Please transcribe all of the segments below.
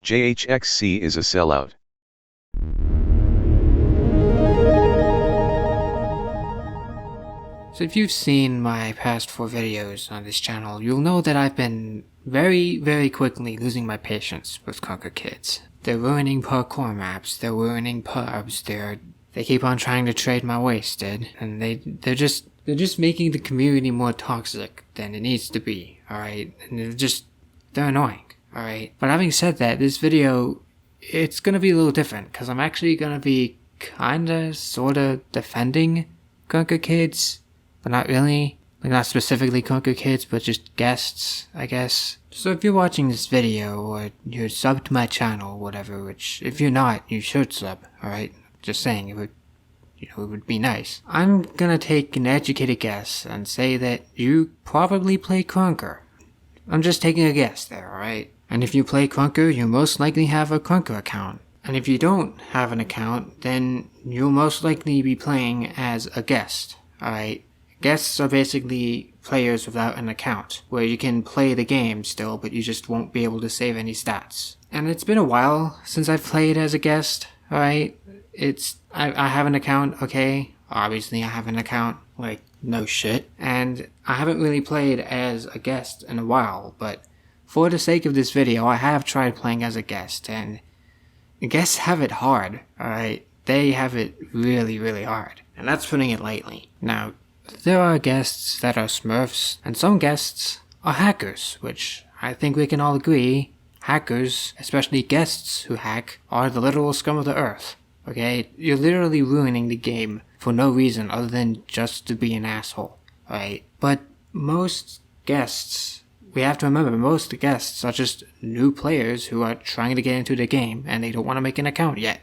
JHXC is a sellout. So if you've seen my past 4 videos on this channel, you'll know that I've been very quickly losing my patience with Krunker kids. They're ruining parkour maps, they're ruining pubs, they keep on trying to trade my wasted, and they're just making the community more toxic than it needs to be, alright? And they're annoying, alright? But having said that, this video, it's gonna be a little different, because I'm actually gonna be sorta defending Krunker kids. But not really. Like, not specifically Krunker kids, but just guests, I guess. So if you're watching this video, or you're subbed to my channel, or whatever, which, if you're not, you should sub, alright? Just saying, it would be nice. I'm gonna take an educated guess and say that you probably play Krunker. I'm just taking a guess there, alright? And if you play Krunker, you most likely have a Krunker account. And if you don't have an account, then you'll most likely be playing as a guest, alright? Guests are basically players without an account, where you can play the game still, but you just won't be able to save any stats. And it's been a while since I've played as a guest, alright? I have an account, okay? Obviously I have an account, like, no shit. And I haven't really played as a guest in a while, but for the sake of this video, I have tried playing as a guest, and guests have it hard, alright? They have it really hard, and that's putting it lightly. Now, there are guests that are smurfs, and some guests are hackers, which I think we can all agree, hackers, especially guests who hack, are the literal scum of the earth, okay? You're literally ruining the game for no reason other than just to be an asshole, right? But most guests, we have to remember, most guests are just new players who are trying to get into the game, and they don't want to make an account yet.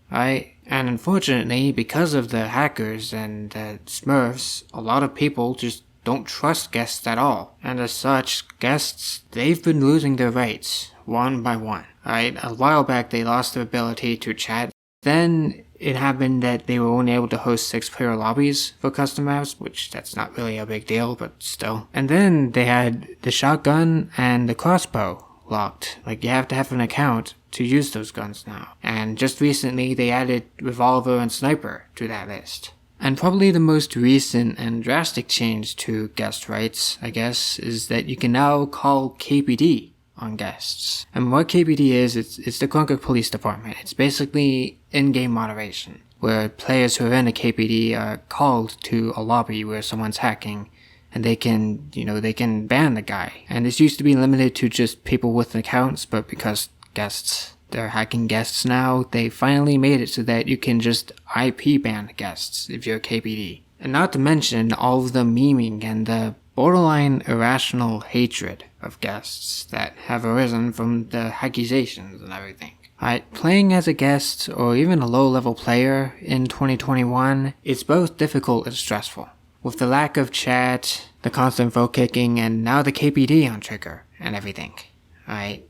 Right? And unfortunately, because of the hackers and the smurfs, a lot of people just don't trust guests at all. And as such, guests, they've been losing their rights, one by one. Right? A while back, they lost their ability to chat. Then it happened that they were only able to host 6-player lobbies for custom maps, which that's not really a big deal, but still. And then they had the shotgun and the crossbow locked. Like, you have to have an account to use those guns now. And just recently they added revolver and sniper to that list. And probably the most recent and drastic change to guest rights, I guess, is that you can now call KPD on guests. And what KPD is, it's the Krunker Police Department. It's basically in-game moderation, where players who are in a KPD are called to a lobby where someone's hacking, and they can ban the guy. And this used to be limited to just people with accounts, but because they're hacking guests now, they finally made it so that you can just IP ban guests if you're a KPD. And not to mention all of the memeing and the borderline irrational hatred of guests that have arisen from the accusations and everything. Alright, playing as a guest or even a low-level player in 2021, it's both difficult and stressful. With the lack of chat, the constant vote kicking, and now the KPD on trigger and everything. Alright?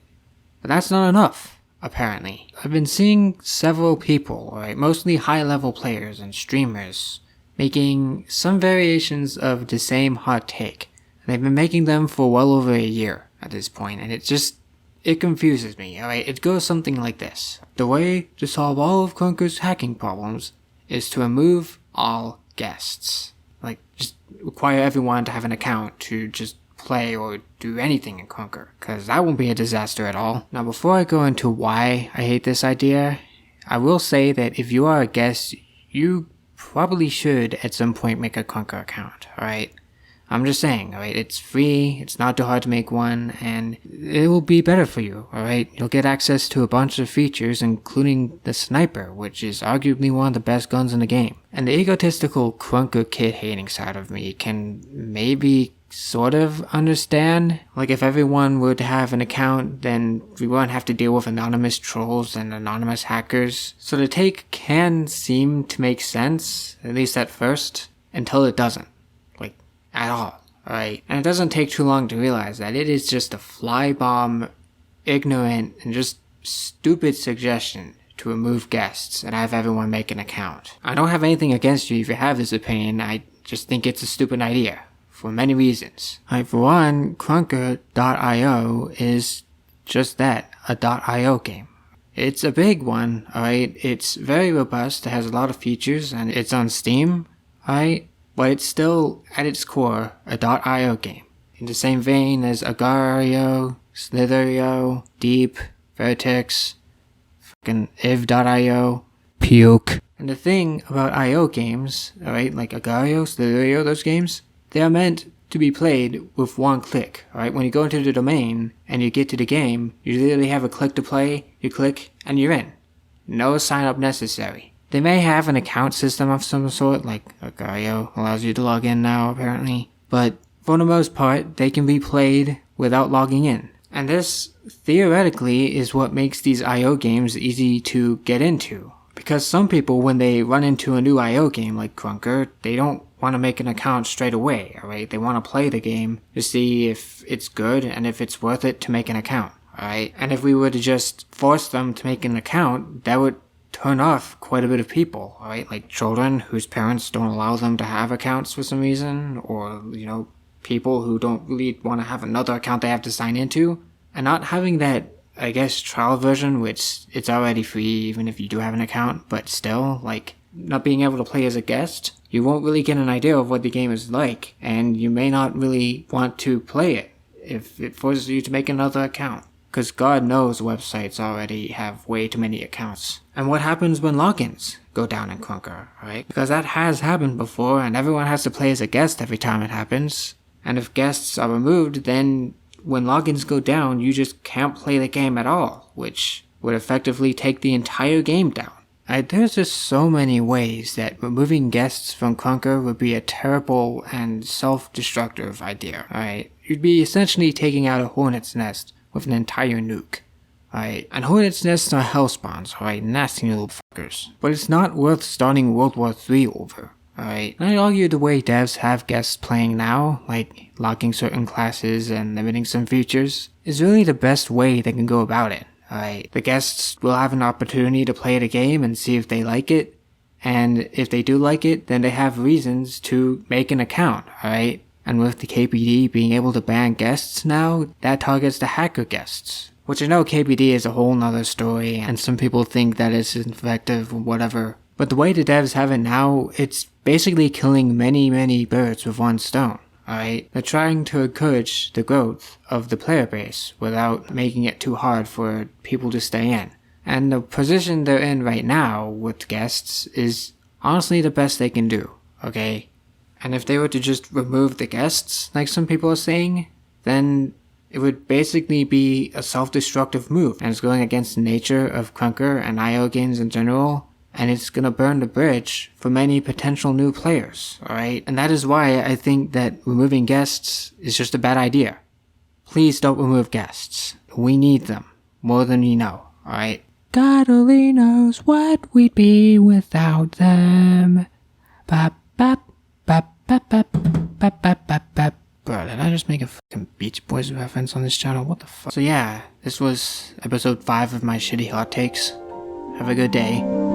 But that's not enough, apparently. I've been seeing several people, alright, mostly high-level players and streamers, making some variations of the same hot take. And they've been making them for well over a year at this point, and it confuses me, alright? It goes something like this. The way to solve all of Krunker's hacking problems is to remove all guests. Like, just require everyone to have an account to just play or do anything in Krunker, because that won't be a disaster at all. Now, before I go into why I hate this idea, I will say that if you are a guest, you probably should at some point make a Krunker account, alright? I'm just saying, alright, it's free, it's not too hard to make one, and it will be better for you, alright? You'll get access to a bunch of features, including the sniper, which is arguably one of the best guns in the game. And the egotistical Krunker kid hating side of me can maybe sort of understand. Like, if everyone would have an account, then we wouldn't have to deal with anonymous trolls and anonymous hackers. So the take can seem to make sense, at least at first, until it doesn't. At all, alright? And it doesn't take too long to realize that it is just a fly bomb, ignorant, and just stupid suggestion to remove guests and have everyone make an account. I don't have anything against you if you have this opinion, I just think it's a stupid idea, for many reasons. For one, Krunker.io is just that, a .io game. It's a big one, alright? It's very robust, it has a lot of features, and it's on Steam, alright? But it's still, at its core, a .io game. In the same vein as Agar.io, Slither.io, Deep, Vertex, fucking Iv.io, Puke. And the thing about IO games, alright, like Agar.io, Slither.io, those games, they are meant to be played with one click, alright? When you go into the domain and you get to the game, you literally have a click to play, you click, and you're in. No sign up necessary. They may have an account system of some sort, like Agar.io allows you to log in now apparently, but for the most part, they can be played without logging in. And this, theoretically, is what makes these IO games easy to get into. Because some people, when they run into a new IO game like Krunker, they don't want to make an account straight away, alright? They want to play the game to see if it's good and if it's worth it to make an account, alright? And if we were to just force them to make an account, that would turn off quite a bit of people, alright? Like children whose parents don't allow them to have accounts for some reason, or, people who don't really want to have another account they have to sign into. And not having that, I guess, trial version, which it's already free even if you do have an account, but still, not being able to play as a guest, you won't really get an idea of what the game is like, and you may not really want to play it if it forces you to make another account. Because God knows websites already have way too many accounts. And what happens when logins go down in Krunker, right? Because that has happened before, and everyone has to play as a guest every time it happens. And if guests are removed, then when logins go down, you just can't play the game at all, which would effectively take the entire game down. There's just so many ways that removing guests from Krunker would be a terrible and self-destructive idea, right? You'd be essentially taking out a hornet's nest with an entire nuke, right? And hornet's nests are hellspawns, right? Nasty little fuckers. But it's not worth starting World War III over, alright? And I argue the way devs have guests playing now, like locking certain classes and limiting some features, is really the best way they can go about it. Alright, the guests will have an opportunity to play the game and see if they like it, and if they do like it, then they have reasons to make an account, alright? And with the KPD being able to ban guests now, that targets the hacker guests. Which I know KPD is a whole nother story, and some people think that it's effective or whatever. But the way the devs have it now, it's basically killing many birds with one stone. Alright, they're trying to encourage the growth of the player base without making it too hard for people to stay in. And the position they're in right now with guests is honestly the best they can do, okay? And if they were to just remove the guests, like some people are saying, then it would basically be a self-destructive move, and it's going against the nature of Krunker and IO games in general, and it's gonna burn the bridge for many potential new players, alright? And that is why I think that removing guests is just a bad idea. Please don't remove guests. We need them, more than you know, alright? God only knows what we'd be without them. Bop, bop, bop, bop, bop, bop, bop, bop, bop. Bro, did I just make a fucking Beach Boys reference on this channel? What the fuck? So yeah, this was episode 5 of my shitty hot takes. Have a good day.